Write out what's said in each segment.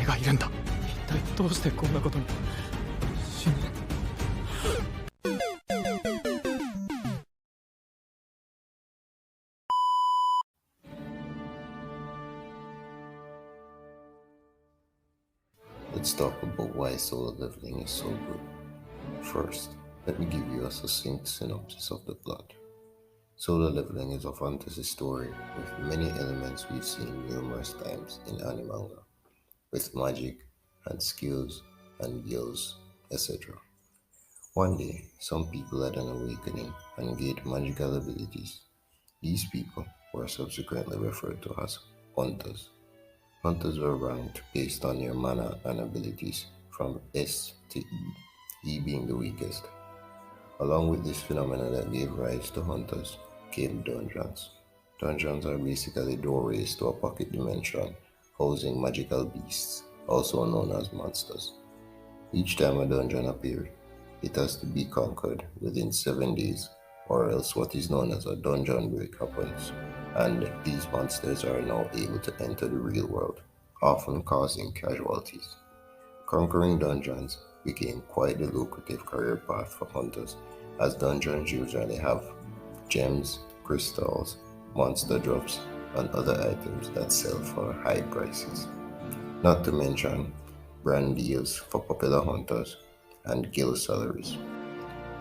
がいるんだ。一体どうしてこんなことに。死ぬ。Let's talk about why solo leveling is so good. First, let me give you a succinct synopsis of the plot. Solo leveling is a fantasy story with many elements we've seen numerous times in anime manga, with magic and skills and gills, etc. One day, some people had an awakening and gained magical abilities. These people were subsequently referred to as hunters. Hunters were ranked based on their mana and abilities from S to E, E being the weakest. Along with this phenomena that gave rise to hunters came dungeons. Dungeons are basically doorways to a pocket dimension housing magical beasts, also known as monsters. Each time a dungeon appears, it has to be conquered within 7 days, or else what is known as a dungeon break happens, and these monsters are now able to enter the real world, often causing casualties. Conquering dungeons became quite a lucrative career path for hunters, as dungeons usually have gems, crystals, monster drops, and other items that sell for high prices. Not to mention brand deals for popular hunters and guild salaries.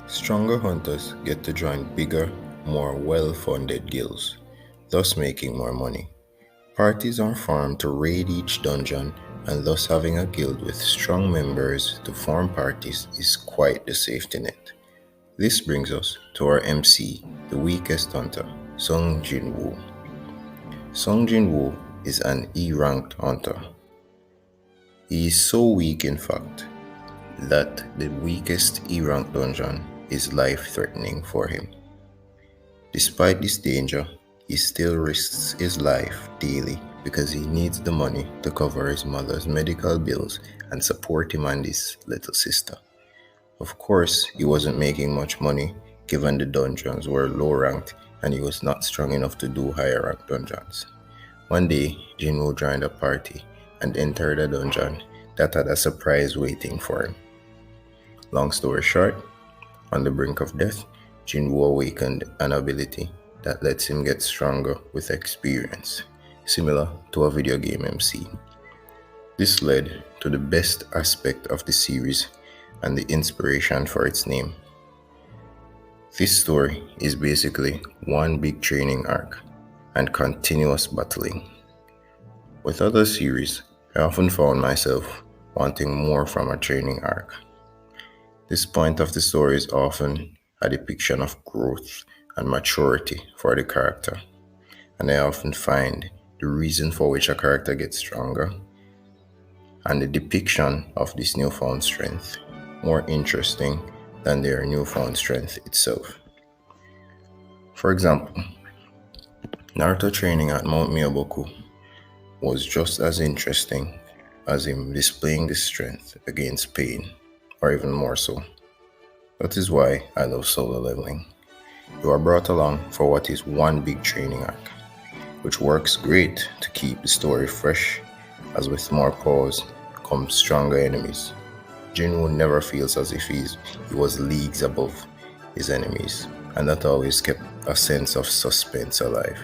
Stronger hunters get to join bigger, more well-funded guilds, thus making more money. Parties are formed to raid each dungeon, and thus having a guild with strong members to form parties is quite the safety net. This brings us to our MC, the weakest hunter, Sung Jin-woo. Sung Jin-woo is an E-ranked hunter. He is so weak, in fact, that the weakest E-rank dungeon is life-threatening for him. Despite this danger, he still risks his life daily because he needs the money to cover his mother's medical bills and support him and his little sister. Of course, he wasn't making much money given the dungeons were low-ranked and he was not strong enough to do higher-ranked dungeons. One day, Jinwoo joined a party and entered a dungeon that had a surprise waiting for him. Long story short, on the brink of death, Jinwoo awakened an ability that lets him get stronger with experience, similar to a video game MC. This led to the best aspect of the series and the inspiration for its name. This story is basically one big training arc and continuous battling. With other series, I often found myself wanting more from a training arc. This point of the story is often a depiction of growth and maturity for the character, and I often find the reason for which a character gets stronger and the depiction of this newfound strength more interesting than their newfound strength itself. For example, Naruto training at Mount Miyaboku was just as interesting as him displaying the strength against pain, or even more so. That is why I love solo leveling. You are brought along for what is one big training arc, which works great to keep the story fresh, as with more pause come stronger enemies. Jinwoo never feels as if he was leagues above his enemies, and that always kept a sense of suspense alive.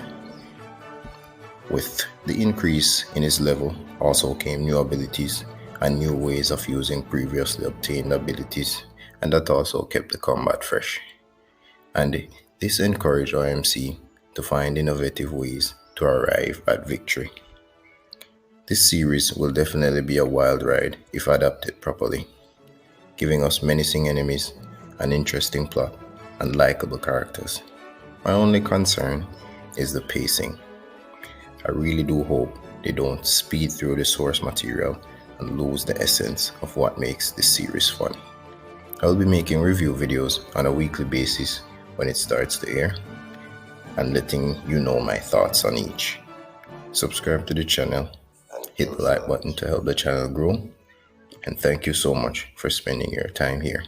With the increase in his level also came new abilities and new ways of using previously obtained abilities, and that also kept the combat fresh. And this encouraged OMC to find innovative ways to arrive at victory. This series will definitely be a wild ride if adapted properly, giving us menacing enemies, an interesting plot, and likable characters. My only concern is the pacing. I really do hope they don't speed through the source material and lose the essence of what makes this series fun. I'll be making review videos on a weekly basis when it starts to air, and letting you know my thoughts on each. Subscribe to the channel, hit the like button to help the channel grow, and thank you so much for spending your time here.